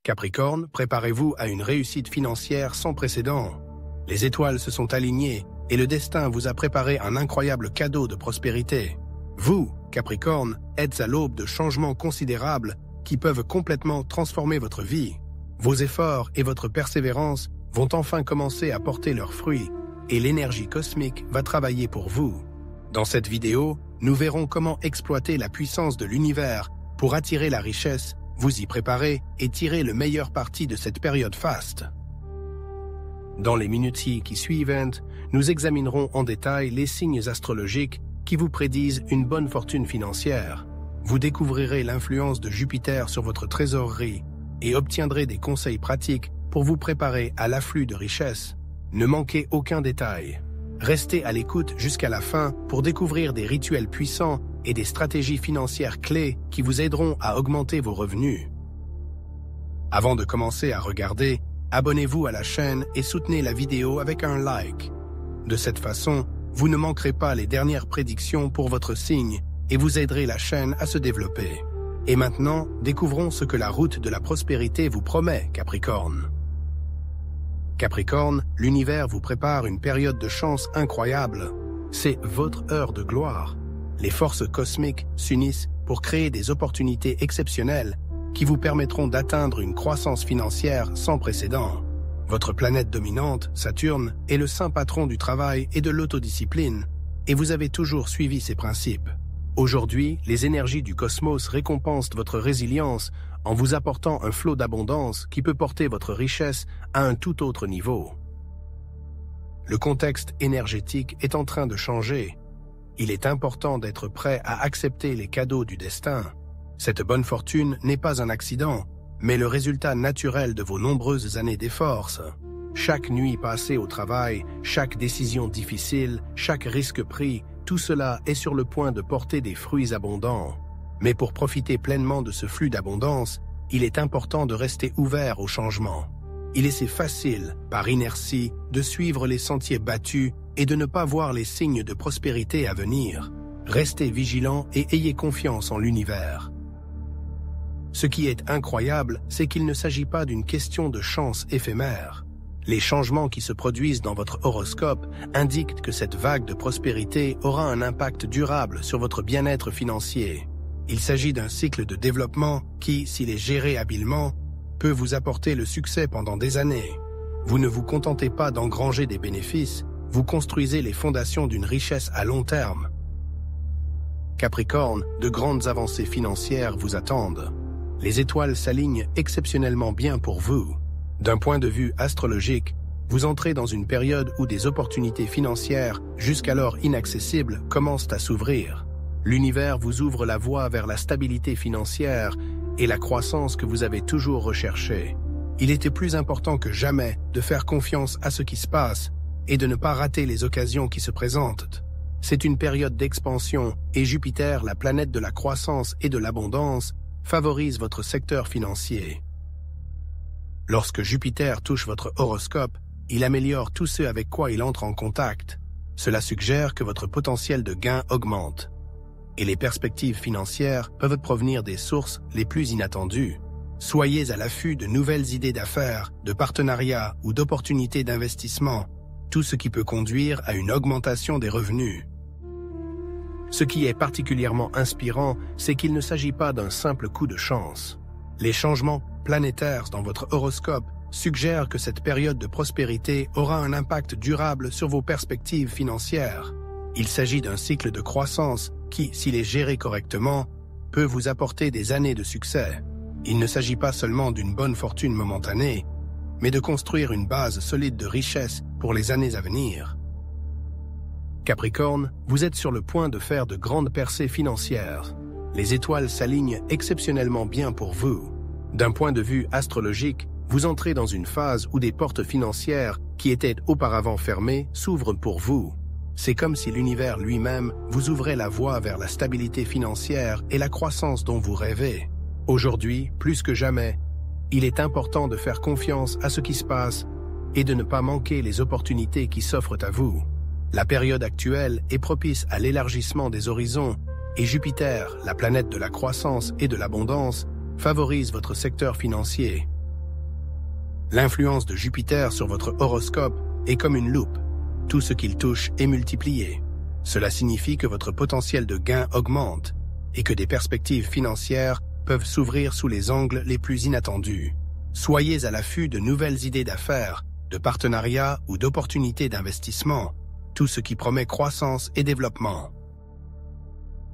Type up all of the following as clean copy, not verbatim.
Capricorne, préparez-vous à une réussite financière sans précédent. Les étoiles se sont alignées et le destin vous a préparé un incroyable cadeau de prospérité. Vous, Capricorne, êtes à l'aube de changements considérables qui peuvent complètement transformer votre vie. Vos efforts et votre persévérance vont enfin commencer à porter leurs fruits et l'énergie cosmique va travailler pour vous. Dans cette vidéo, nous verrons comment exploiter la puissance de l'univers pour attirer la richesse, vous y préparer et tirer le meilleur parti de cette période faste. Dans les minutes qui suivent, nous examinerons en détail les signes astrologiques qui vous prédisent une bonne fortune financière. Vous découvrirez l'influence de Jupiter sur votre trésorerie et obtiendrez des conseils pratiques pour vous préparer à l'afflux de richesses. Ne manquez aucun détail. Restez à l'écoute jusqu'à la fin pour découvrir des rituels puissants et des stratégies financières clés qui vous aideront à augmenter vos revenus. Avant de commencer à regarder, abonnez-vous à la chaîne et soutenez la vidéo avec un like. De cette façon, vous ne manquerez pas les dernières prédictions pour votre signe et vous aiderez la chaîne à se développer. Et maintenant, découvrons ce que la route de la prospérité vous promet, Capricorne. Capricorne, l'univers vous prépare une période de chance incroyable. C'est votre heure de gloire. Les forces cosmiques s'unissent pour créer des opportunités exceptionnelles qui vous permettront d'atteindre une croissance financière sans précédent. Votre planète dominante, Saturne, est le saint patron du travail et de l'autodiscipline, et vous avez toujours suivi ses principes. Aujourd'hui, les énergies du cosmos récompensent votre résilience en vous apportant un flot d'abondance qui peut porter votre richesse à un tout autre niveau. Le contexte énergétique est en train de changer. Il est important d'être prêt à accepter les cadeaux du destin. Cette bonne fortune n'est pas un accident, mais le résultat naturel de vos nombreuses années d'efforts. Chaque nuit passée au travail, chaque décision difficile, chaque risque pris, tout cela est sur le point de porter des fruits abondants. Mais pour profiter pleinement de ce flux d'abondance, il est important de rester ouvert au changement. Il est si facile, par inertie, de suivre les sentiers battus et de ne pas voir les signes de prospérité à venir. Restez vigilant et ayez confiance en l'univers. Ce qui est incroyable, c'est qu'il ne s'agit pas d'une question de chance éphémère. Les changements qui se produisent dans votre horoscope indiquent que cette vague de prospérité aura un impact durable sur votre bien-être financier. Il s'agit d'un cycle de développement qui, s'il est géré habilement, peut vous apporter le succès pendant des années. Vous ne vous contentez pas d'engranger des bénéfices, vous construisez les fondations d'une richesse à long terme. Capricorne, de grandes avancées financières vous attendent. Les étoiles s'alignent exceptionnellement bien pour vous. D'un point de vue astrologique, vous entrez dans une période où des opportunités financières, jusqu'alors inaccessibles, commencent à s'ouvrir. L'univers vous ouvre la voie vers la stabilité financière et la croissance que vous avez toujours recherchée. Il était plus important que jamais de faire confiance à ce qui se passe et de ne pas rater les occasions qui se présentent. C'est une période d'expansion et Jupiter, la planète de la croissance et de l'abondance, favorise votre secteur financier. Lorsque Jupiter touche votre horoscope, il améliore tout ce avec quoi il entre en contact. Cela suggère que votre potentiel de gain augmente. Et les perspectives financières peuvent provenir des sources les plus inattendues. Soyez à l'affût de nouvelles idées d'affaires, de partenariats ou d'opportunités d'investissement, tout ce qui peut conduire à une augmentation des revenus. Ce qui est particulièrement inspirant, c'est qu'il ne s'agit pas d'un simple coup de chance. Les changements planétaires dans votre horoscope suggèrent que cette période de prospérité aura un impact durable sur vos perspectives financières. Il s'agit d'un cycle de croissance qui, s'il est géré correctement, peut vous apporter des années de succès. Il ne s'agit pas seulement d'une bonne fortune momentanée, mais de construire une base solide de richesse pour les années à venir. Capricorne, vous êtes sur le point de faire de grandes percées financières. Les étoiles s'alignent exceptionnellement bien pour vous. D'un point de vue astrologique, vous entrez dans une phase où des portes financières qui étaient auparavant fermées s'ouvrent pour vous. C'est comme si l'univers lui-même vous ouvrait la voie vers la stabilité financière et la croissance dont vous rêvez. Aujourd'hui, plus que jamais, il est important de faire confiance à ce qui se passe et de ne pas manquer les opportunités qui s'offrent à vous. La période actuelle est propice à l'élargissement des horizons et Jupiter, la planète de la croissance et de l'abondance, favorise votre secteur financier. L'influence de Jupiter sur votre horoscope est comme une loupe. Tout ce qu'il touche est multiplié. Cela signifie que votre potentiel de gain augmente et que des perspectives financières peuvent s'ouvrir sous les angles les plus inattendus. Soyez à l'affût de nouvelles idées d'affaires, de partenariats ou d'opportunités d'investissement, tout ce qui promet croissance et développement.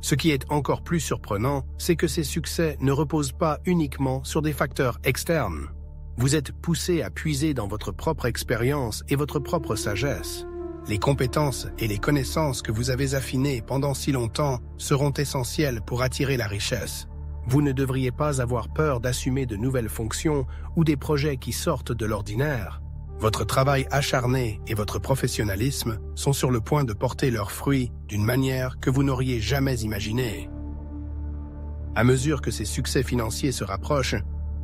Ce qui est encore plus surprenant, c'est que ces succès ne reposent pas uniquement sur des facteurs externes. Vous êtes poussé à puiser dans votre propre expérience et votre propre sagesse. Les compétences et les connaissances que vous avez affinées pendant si longtemps seront essentielles pour attirer la richesse. Vous ne devriez pas avoir peur d'assumer de nouvelles fonctions ou des projets qui sortent de l'ordinaire. Votre travail acharné et votre professionnalisme sont sur le point de porter leurs fruits d'une manière que vous n'auriez jamais imaginée. À mesure que ces succès financiers se rapprochent,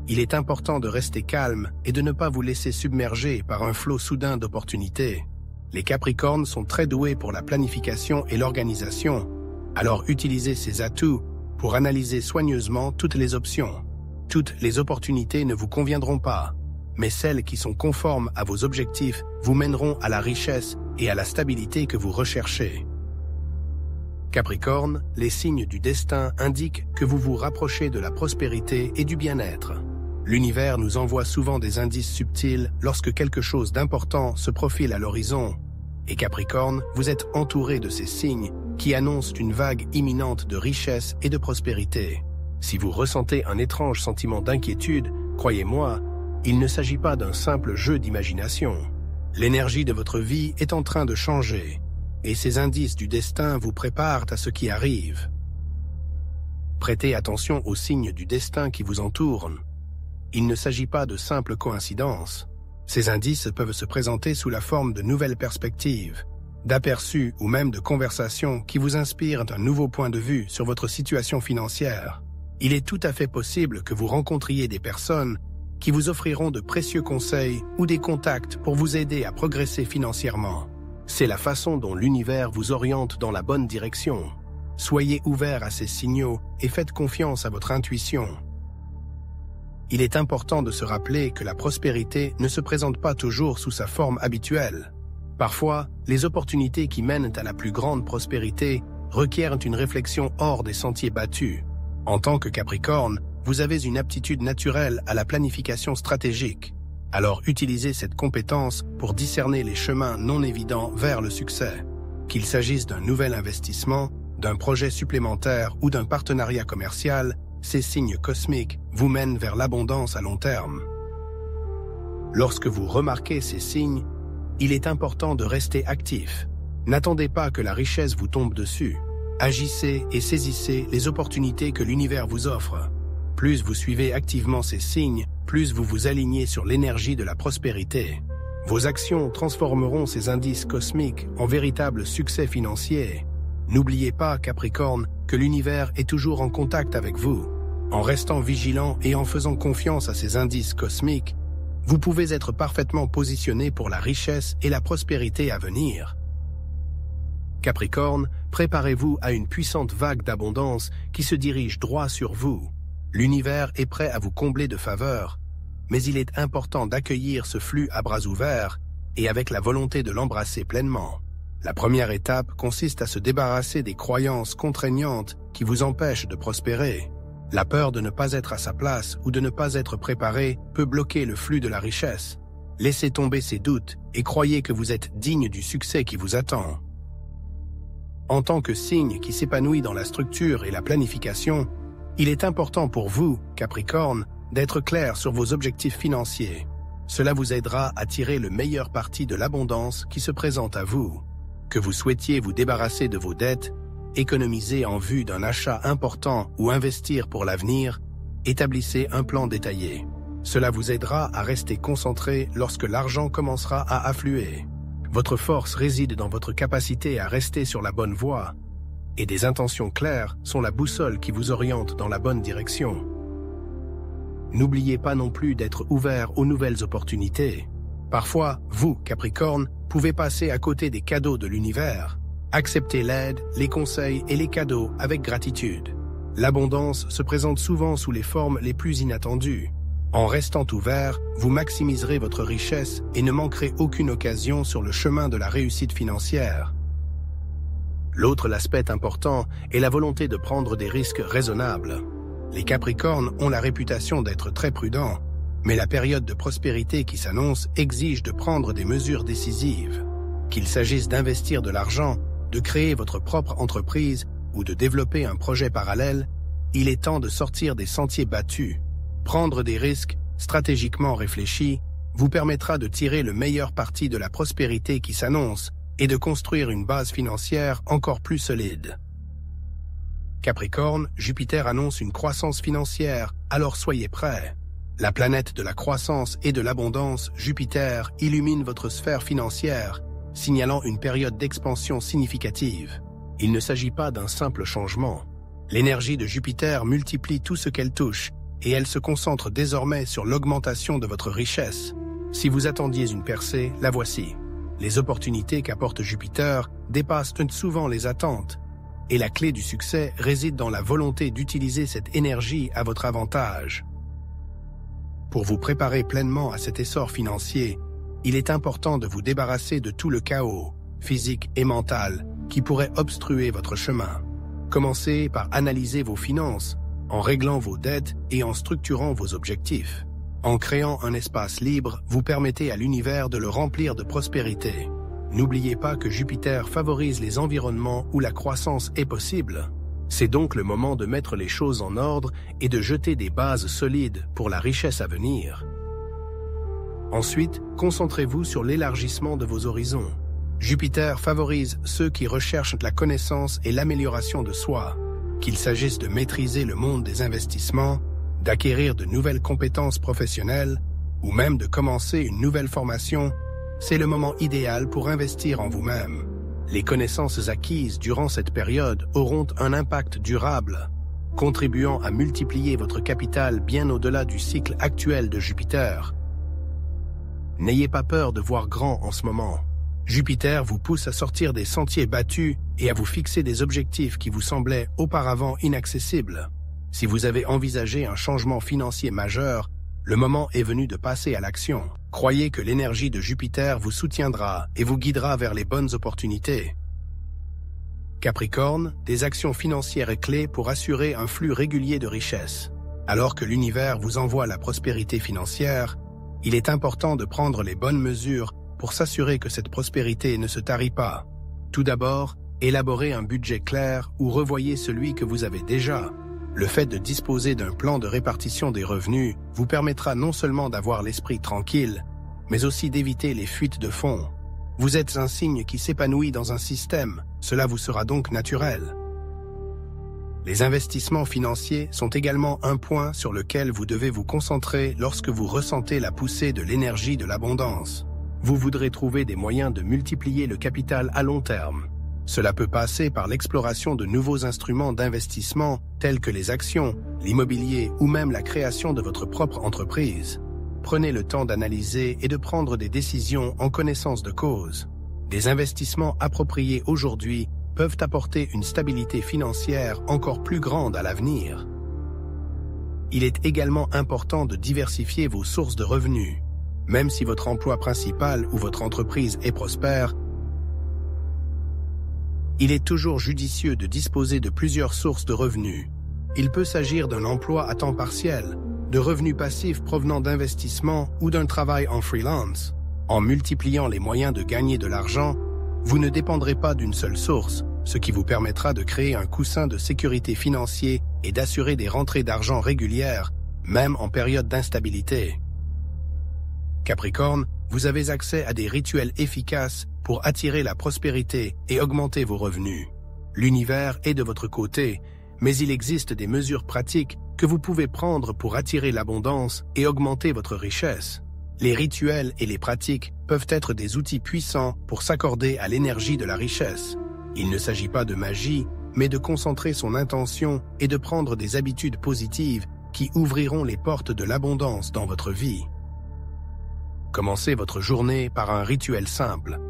il est important de rester calme et de ne pas vous laisser submerger par un flot soudain d'opportunités. Les Capricornes sont très doués pour la planification et l'organisation, alors utilisez ces atouts pour analyser soigneusement toutes les options. Toutes les opportunités ne vous conviendront pas, mais celles qui sont conformes à vos objectifs vous mèneront à la richesse et à la stabilité que vous recherchez. Capricorne, les signes du destin indiquent que vous vous rapprochez de la prospérité et du bien-être. L'univers nous envoie souvent des indices subtils lorsque quelque chose d'important se profile à l'horizon. Et Capricorne, vous êtes entouré de ces signes qui annoncent une vague imminente de richesse et de prospérité. Si vous ressentez un étrange sentiment d'inquiétude, croyez-moi, il ne s'agit pas d'un simple jeu d'imagination. L'énergie de votre vie est en train de changer, et ces indices du destin vous préparent à ce qui arrive. Prêtez attention aux signes du destin qui vous entourent. Il ne s'agit pas de simples coïncidences. Ces indices peuvent se présenter sous la forme de nouvelles perspectives, d'aperçus ou même de conversations qui vous inspirent un nouveau point de vue sur votre situation financière. Il est tout à fait possible que vous rencontriez des personnes qui vous offriront de précieux conseils ou des contacts pour vous aider à progresser financièrement. C'est la façon dont l'univers vous oriente dans la bonne direction. Soyez ouvert à ces signaux et faites confiance à votre intuition. Il est important de se rappeler que la prospérité ne se présente pas toujours sous sa forme habituelle. Parfois, les opportunités qui mènent à la plus grande prospérité requièrent une réflexion hors des sentiers battus. En tant que Capricorne, vous avez une aptitude naturelle à la planification stratégique. Alors utilisez cette compétence pour discerner les chemins non évidents vers le succès. Qu'il s'agisse d'un nouvel investissement, d'un projet supplémentaire ou d'un partenariat commercial, ces signes cosmiques vous mènent vers l'abondance à long terme. Lorsque vous remarquez ces signes, il est important de rester actif. N'attendez pas que la richesse vous tombe dessus. Agissez et saisissez les opportunités que l'univers vous offre. Plus vous suivez activement ces signes, plus vous vous alignez sur l'énergie de la prospérité. Vos actions transformeront ces indices cosmiques en véritables succès financiers. N'oubliez pas, Capricorne, que l'univers est toujours en contact avec vous. En restant vigilant et en faisant confiance à ces indices cosmiques, vous pouvez être parfaitement positionné pour la richesse et la prospérité à venir. Capricorne, préparez-vous à une puissante vague d'abondance qui se dirige droit sur vous. L'univers est prêt à vous combler de faveurs, mais il est important d'accueillir ce flux à bras ouverts et avec la volonté de l'embrasser pleinement. La première étape consiste à se débarrasser des croyances contraignantes qui vous empêchent de prospérer. La peur de ne pas être à sa place ou de ne pas être préparé peut bloquer le flux de la richesse. Laissez tomber ces doutes et croyez que vous êtes digne du succès qui vous attend. En tant que signe qui s'épanouit dans la structure et la planification, il est important pour vous, Capricorne, d'être clair sur vos objectifs financiers. Cela vous aidera à tirer le meilleur parti de l'abondance qui se présente à vous. Que vous souhaitiez vous débarrasser de vos dettes, économiser en vue d'un achat important ou investir pour l'avenir, établissez un plan détaillé. Cela vous aidera à rester concentré lorsque l'argent commencera à affluer. Votre force réside dans votre capacité à rester sur la bonne voie, et des intentions claires sont la boussole qui vous oriente dans la bonne direction. N'oubliez pas non plus d'être ouvert aux nouvelles opportunités. Parfois, vous, Capricorne, pouvez passer à côté des cadeaux de l'univers. Acceptez l'aide, les conseils et les cadeaux avec gratitude. L'abondance se présente souvent sous les formes les plus inattendues. En restant ouvert, vous maximiserez votre richesse et ne manquerez aucune occasion sur le chemin de la réussite financière. L'autre aspect important est la volonté de prendre des risques raisonnables. Les Capricornes ont la réputation d'être très prudents, mais la période de prospérité qui s'annonce exige de prendre des mesures décisives. Qu'il s'agisse d'investir de l'argent, de créer votre propre entreprise ou de développer un projet parallèle, il est temps de sortir des sentiers battus. Prendre des risques, stratégiquement réfléchis, vous permettra de tirer le meilleur parti de la prospérité qui s'annonce et de construire une base financière encore plus solide. Capricorne, Jupiter annonce une croissance financière, alors soyez prêts. La planète de la croissance et de l'abondance, Jupiter, illumine votre sphère financière, signalant une période d'expansion significative. Il ne s'agit pas d'un simple changement. L'énergie de Jupiter multiplie tout ce qu'elle touche, et elle se concentre désormais sur l'augmentation de votre richesse. Si vous attendiez une percée, la voici. Les opportunités qu'apporte Jupiter dépassent souvent les attentes, et la clé du succès réside dans la volonté d'utiliser cette énergie à votre avantage. Pour vous préparer pleinement à cet essor financier, il est important de vous débarrasser de tout le chaos, physique et mental, qui pourrait obstruer votre chemin. Commencez par analyser vos finances, en réglant vos dettes et en structurant vos objectifs. En créant un espace libre, vous permettez à l'univers de le remplir de prospérité. N'oubliez pas que Jupiter favorise les environnements où la croissance est possible. C'est donc le moment de mettre les choses en ordre et de jeter des bases solides pour la richesse à venir. Ensuite, concentrez-vous sur l'élargissement de vos horizons. Jupiter favorise ceux qui recherchent la connaissance et l'amélioration de soi. Qu'il s'agisse de maîtriser le monde des investissements, d'acquérir de nouvelles compétences professionnelles ou même de commencer une nouvelle formation, c'est le moment idéal pour investir en vous-même. Les connaissances acquises durant cette période auront un impact durable, contribuant à multiplier votre capital bien au-delà du cycle actuel de Jupiter. N'ayez pas peur de voir grand en ce moment. Jupiter vous pousse à sortir des sentiers battus et à vous fixer des objectifs qui vous semblaient auparavant inaccessibles. Si vous avez envisagé un changement financier majeur, le moment est venu de passer à l'action. Croyez que l'énergie de Jupiter vous soutiendra et vous guidera vers les bonnes opportunités. Capricorne, des actions financières clés pour assurer un flux régulier de richesses. Alors que l'univers vous envoie la prospérité financière, il est important de prendre les bonnes mesures pour s'assurer que cette prospérité ne se tarit pas. Tout d'abord, élaborez un budget clair ou revoyez celui que vous avez déjà. Le fait de disposer d'un plan de répartition des revenus vous permettra non seulement d'avoir l'esprit tranquille, mais aussi d'éviter les fuites de fonds. Vous êtes un signe qui s'épanouit dans un système, cela vous sera donc naturel. Les investissements financiers sont également un point sur lequel vous devez vous concentrer lorsque vous ressentez la poussée de l'énergie de l'abondance. Vous voudrez trouver des moyens de multiplier le capital à long terme. Cela peut passer par l'exploration de nouveaux instruments d'investissement tels que les actions, l'immobilier ou même la création de votre propre entreprise. Prenez le temps d'analyser et de prendre des décisions en connaissance de cause. Des investissements appropriés aujourd'hui peuvent apporter une stabilité financière encore plus grande à l'avenir. Il est également important de diversifier vos sources de revenus. Même si votre emploi principal ou votre entreprise est prospère, il est toujours judicieux de disposer de plusieurs sources de revenus. Il peut s'agir d'un emploi à temps partiel, de revenus passifs provenant d'investissements ou d'un travail en freelance. En multipliant les moyens de gagner de l'argent, vous ne dépendrez pas d'une seule source, ce qui vous permettra de créer un coussin de sécurité financier et d'assurer des rentrées d'argent régulières, même en période d'instabilité. Capricorne, vous avez accès à des rituels efficaces pour attirer la prospérité et augmenter vos revenus. L'univers est de votre côté, mais il existe des mesures pratiques que vous pouvez prendre pour attirer l'abondance et augmenter votre richesse. Les rituels et les pratiques peuvent être des outils puissants pour s'accorder à l'énergie de la richesse. Il ne s'agit pas de magie, mais de concentrer son intention et de prendre des habitudes positives qui ouvriront les portes de l'abondance dans votre vie. Commencez votre journée par un rituel simple,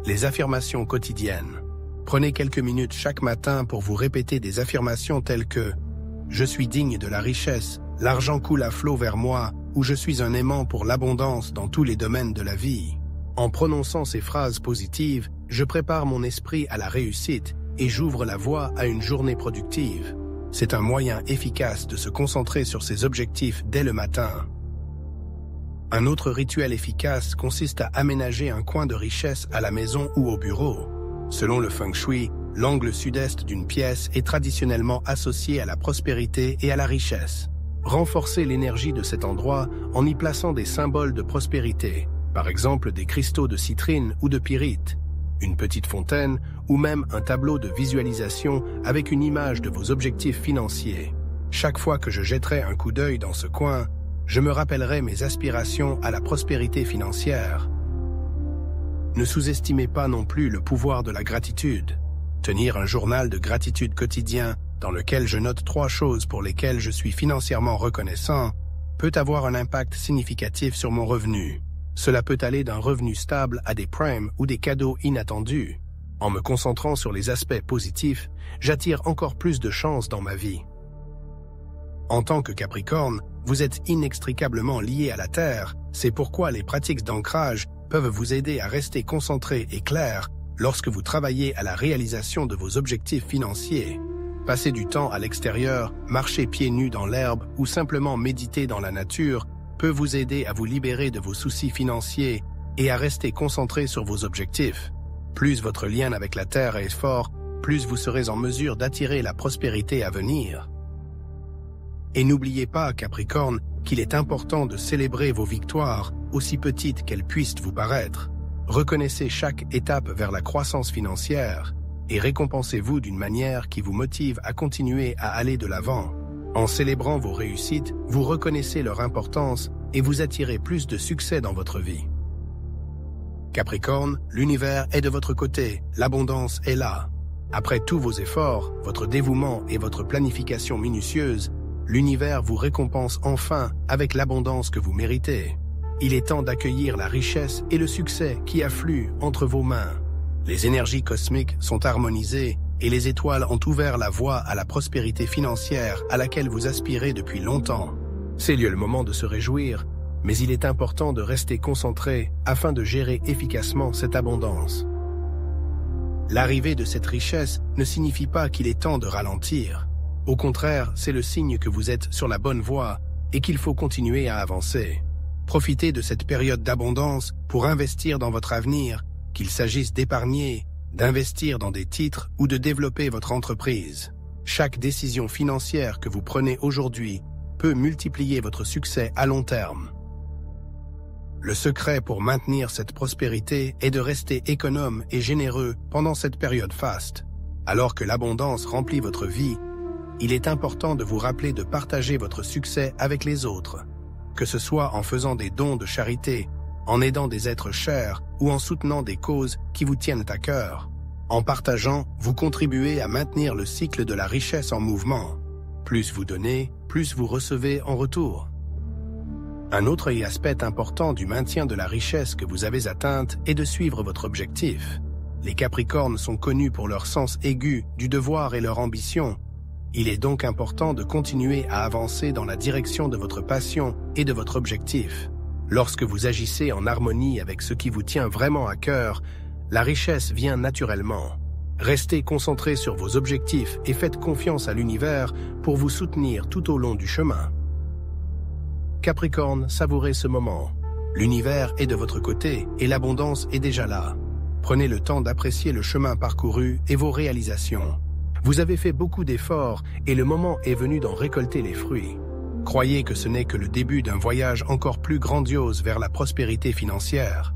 les affirmations quotidiennes. Prenez quelques minutes chaque matin pour vous répéter des affirmations telles que « Je suis digne de la richesse, l'argent coule à flot vers moi, ou je suis un aimant pour l'abondance dans tous les domaines de la vie. En prononçant ces phrases positives, je prépare mon esprit à la réussite et j'ouvre la voie à une journée productive. C'est un moyen efficace de se concentrer sur ses objectifs dès le matin. Un autre rituel efficace consiste à aménager un coin de richesse à la maison ou au bureau. Selon le feng shui, l'angle sud-est d'une pièce est traditionnellement associé à la prospérité et à la richesse. Renforcez l'énergie de cet endroit en y plaçant des symboles de prospérité, par exemple des cristaux de citrine ou de pyrite, une petite fontaine ou même un tableau de visualisation avec une image de vos objectifs financiers. Chaque fois que je jetterai un coup d'œil dans ce coin, je me rappellerai mes aspirations à la prospérité financière. Ne sous-estimez pas non plus le pouvoir de la gratitude. Tenir un journal de gratitude quotidien dans lequel je note 3 choses pour lesquelles je suis financièrement reconnaissant peut avoir un impact significatif sur mon revenu. Cela peut aller d'un revenu stable à des primes ou des cadeaux inattendus. En me concentrant sur les aspects positifs, j'attire encore plus de chance dans ma vie. En tant que Capricorne, vous êtes inextricablement lié à la Terre, c'est pourquoi les pratiques d'ancrage peuvent vous aider à rester concentré et clair lorsque vous travaillez à la réalisation de vos objectifs financiers. Passer du temps à l'extérieur, marcher pieds nus dans l'herbe ou simplement méditer dans la nature peut vous aider à vous libérer de vos soucis financiers et à rester concentré sur vos objectifs. Plus votre lien avec la Terre est fort, plus vous serez en mesure d'attirer la prospérité à venir. Et n'oubliez pas, Capricorne, qu'il est important de célébrer vos victoires, aussi petites qu'elles puissent vous paraître. Reconnaissez chaque étape vers la croissance financière et récompensez-vous d'une manière qui vous motive à continuer à aller de l'avant. En célébrant vos réussites, vous reconnaissez leur importance et vous attirez plus de succès dans votre vie. Capricorne, l'univers est de votre côté, l'abondance est là. Après tous vos efforts, votre dévouement et votre planification minutieuse, l'univers vous récompense enfin avec l'abondance que vous méritez. Il est temps d'accueillir la richesse et le succès qui affluent entre vos mains. Les énergies cosmiques sont harmonisées et les étoiles ont ouvert la voie à la prospérité financière à laquelle vous aspirez depuis longtemps. C'est le moment de se réjouir, mais il est important de rester concentré afin de gérer efficacement cette abondance. L'arrivée de cette richesse ne signifie pas qu'il est temps de ralentir. Au contraire, c'est le signe que vous êtes sur la bonne voie et qu'il faut continuer à avancer. Profitez de cette période d'abondance pour investir dans votre avenir, qu'il s'agisse d'épargner, d'investir dans des titres ou de développer votre entreprise. Chaque décision financière que vous prenez aujourd'hui peut multiplier votre succès à long terme. Le secret pour maintenir cette prospérité est de rester économe et généreux pendant cette période faste. Alors que l'abondance remplit votre vie, il est important de vous rappeler de partager votre succès avec les autres, que ce soit en faisant des dons de charité, en aidant des êtres chers ou en soutenant des causes qui vous tiennent à cœur. En partageant, vous contribuez à maintenir le cycle de la richesse en mouvement. Plus vous donnez, plus vous recevez en retour. Un autre aspect important du maintien de la richesse que vous avez atteinte est de suivre votre objectif. Les Capricornes sont connus pour leur sens aigu du devoir et leur ambition. Il est donc important de continuer à avancer dans la direction de votre passion et de votre objectif. Lorsque vous agissez en harmonie avec ce qui vous tient vraiment à cœur, la richesse vient naturellement. Restez concentré sur vos objectifs et faites confiance à l'univers pour vous soutenir tout au long du chemin. Capricorne, savourez ce moment. L'univers est de votre côté et l'abondance est déjà là. Prenez le temps d'apprécier le chemin parcouru et vos réalisations. Vous avez fait beaucoup d'efforts et le moment est venu d'en récolter les fruits. Croyez que ce n'est que le début d'un voyage encore plus grandiose vers la prospérité financière.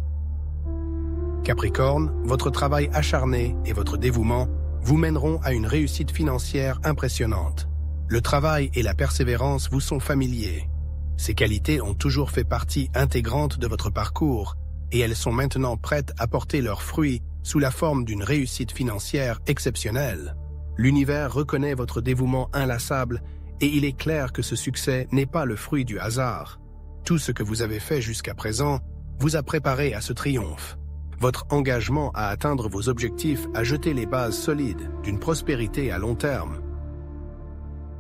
Capricorne, votre travail acharné et votre dévouement vous mèneront à une réussite financière impressionnante. Le travail et la persévérance vous sont familiers. Ces qualités ont toujours fait partie intégrante de votre parcours et elles sont maintenant prêtes à porter leurs fruits sous la forme d'une réussite financière exceptionnelle. L'univers reconnaît votre dévouement inlassable et il est clair que ce succès n'est pas le fruit du hasard. Tout ce que vous avez fait jusqu'à présent vous a préparé à ce triomphe. Votre engagement à atteindre vos objectifs a jeté les bases solides d'une prospérité à long terme.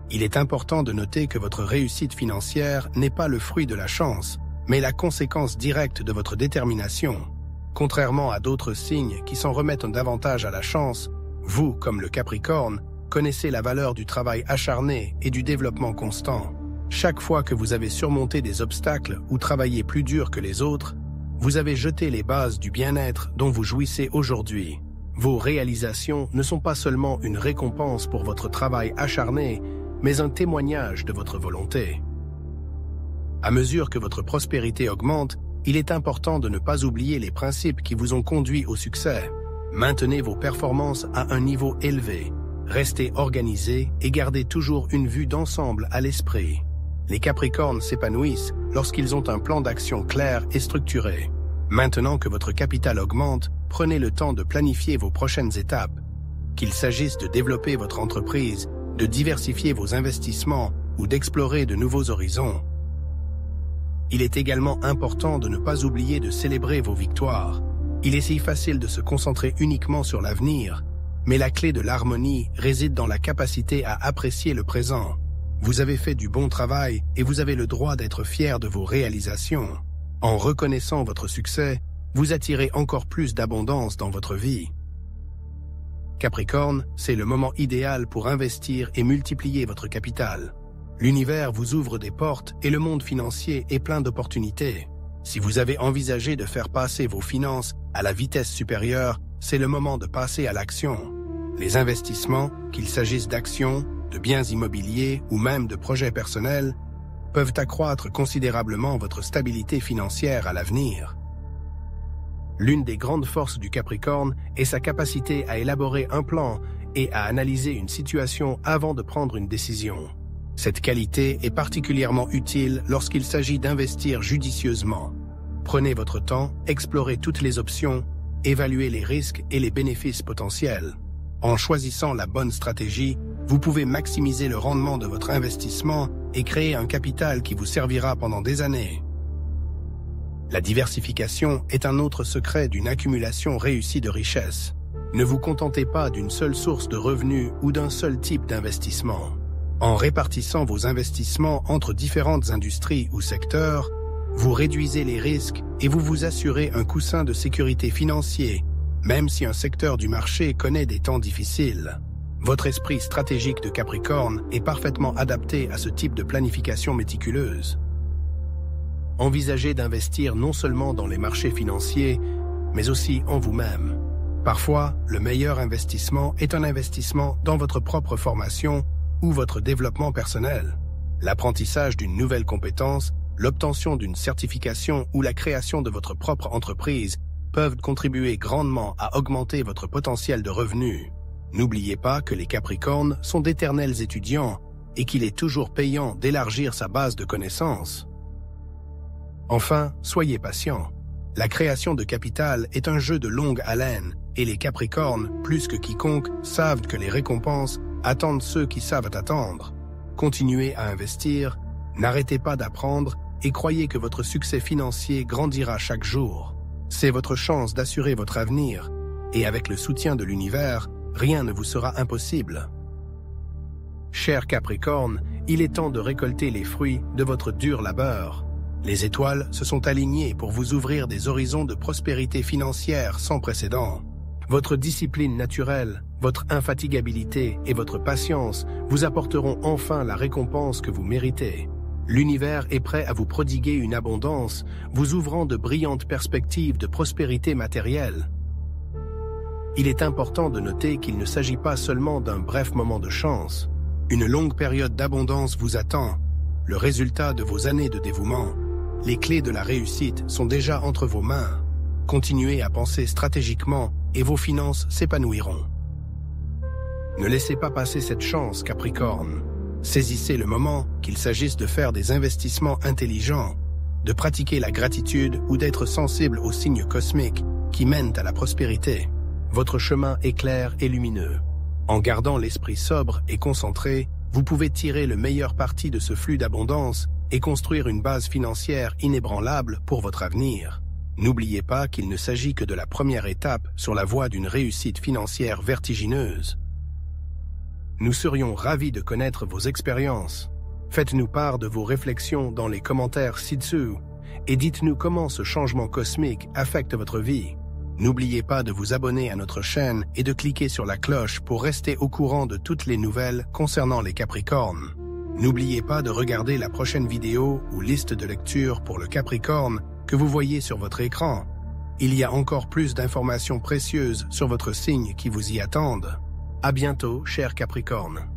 Il est important de noter que votre réussite financière n'est pas le fruit de la chance, mais la conséquence directe de votre détermination. Contrairement à d'autres signes qui s'en remettent davantage à la chance, vous, comme le Capricorne, connaissez la valeur du travail acharné et du développement constant. Chaque fois que vous avez surmonté des obstacles ou travaillé plus dur que les autres, vous avez jeté les bases du bien-être dont vous jouissez aujourd'hui. Vos réalisations ne sont pas seulement une récompense pour votre travail acharné, mais un témoignage de votre volonté. À mesure que votre prospérité augmente, il est important de ne pas oublier les principes qui vous ont conduit au succès. Maintenez vos performances à un niveau élevé, restez organisé et gardez toujours une vue d'ensemble à l'esprit. Les Capricornes s'épanouissent lorsqu'ils ont un plan d'action clair et structuré. Maintenant que votre capital augmente, prenez le temps de planifier vos prochaines étapes. Qu'il s'agisse de développer votre entreprise, de diversifier vos investissements ou d'explorer de nouveaux horizons. Il est également important de ne pas oublier de célébrer vos victoires. Il est si facile de se concentrer uniquement sur l'avenir, mais la clé de l'harmonie réside dans la capacité à apprécier le présent. Vous avez fait du bon travail et vous avez le droit d'être fier de vos réalisations. En reconnaissant votre succès, vous attirez encore plus d'abondance dans votre vie. Capricorne, c'est le moment idéal pour investir et multiplier votre capital. L'univers vous ouvre des portes et le monde financier est plein d'opportunités. Si vous avez envisagé de faire passer vos finances à la vitesse supérieure, c'est le moment de passer à l'action. Les investissements, qu'il s'agisse d'actions, de biens immobiliers ou même de projets personnels, peuvent accroître considérablement votre stabilité financière à l'avenir. L'une des grandes forces du Capricorne est sa capacité à élaborer un plan et à analyser une situation avant de prendre une décision. Cette qualité est particulièrement utile lorsqu'il s'agit d'investir judicieusement. Prenez votre temps, explorez toutes les options, évaluez les risques et les bénéfices potentiels. En choisissant la bonne stratégie, vous pouvez maximiser le rendement de votre investissement et créer un capital qui vous servira pendant des années. La diversification est un autre secret d'une accumulation réussie de richesses. Ne vous contentez pas d'une seule source de revenus ou d'un seul type d'investissement. En répartissant vos investissements entre différentes industries ou secteurs, vous réduisez les risques et vous vous assurez un coussin de sécurité financier, même si un secteur du marché connaît des temps difficiles. Votre esprit stratégique de Capricorne est parfaitement adapté à ce type de planification méticuleuse. Envisagez d'investir non seulement dans les marchés financiers, mais aussi en vous-même. Parfois, le meilleur investissement est un investissement dans votre propre formation ou votre développement personnel. L'apprentissage d'une nouvelle compétence, l'obtention d'une certification ou la création de votre propre entreprise peuvent contribuer grandement à augmenter votre potentiel de revenus. N'oubliez pas que les Capricornes sont d'éternels étudiants et qu'il est toujours payant d'élargir sa base de connaissances. Enfin, soyez patient. La création de capital est un jeu de longue haleine et les Capricornes, plus que quiconque, savent que les récompenses attendent ceux qui savent attendre. Continuez à investir, n'arrêtez pas d'apprendre et croyez que votre succès financier grandira chaque jour. C'est votre chance d'assurer votre avenir et avec le soutien de l'univers, rien ne vous sera impossible. Cher Capricorne, il est temps de récolter les fruits de votre dur labeur. Les étoiles se sont alignées pour vous ouvrir des horizons de prospérité financière sans précédent. Votre discipline naturelle, votre infatigabilité et votre patience vous apporteront enfin la récompense que vous méritez. L'univers est prêt à vous prodiguer une abondance, vous ouvrant de brillantes perspectives de prospérité matérielle. Il est important de noter qu'il ne s'agit pas seulement d'un bref moment de chance. Une longue période d'abondance vous attend, le résultat de vos années de dévouement. Les clés de la réussite sont déjà entre vos mains. Continuez à penser stratégiquement et vos finances s'épanouiront. Ne laissez pas passer cette chance, Capricorne. Saisissez le moment, qu'il s'agisse de faire des investissements intelligents, de pratiquer la gratitude ou d'être sensible aux signes cosmiques qui mènent à la prospérité. Votre chemin est clair et lumineux. En gardant l'esprit sobre et concentré, vous pouvez tirer le meilleur parti de ce flux d'abondance et construire une base financière inébranlable pour votre avenir. N'oubliez pas qu'il ne s'agit que de la première étape sur la voie d'une réussite financière vertigineuse. Nous serions ravis de connaître vos expériences. Faites-nous part de vos réflexions dans les commentaires ci-dessous et dites-nous comment ce changement cosmique affecte votre vie. N'oubliez pas de vous abonner à notre chaîne et de cliquer sur la cloche pour rester au courant de toutes les nouvelles concernant les Capricornes. N'oubliez pas de regarder la prochaine vidéo ou liste de lecture pour le Capricorne que vous voyez sur votre écran. Il y a encore plus d'informations précieuses sur votre signe qui vous y attendent. À bientôt, chers Capricornes.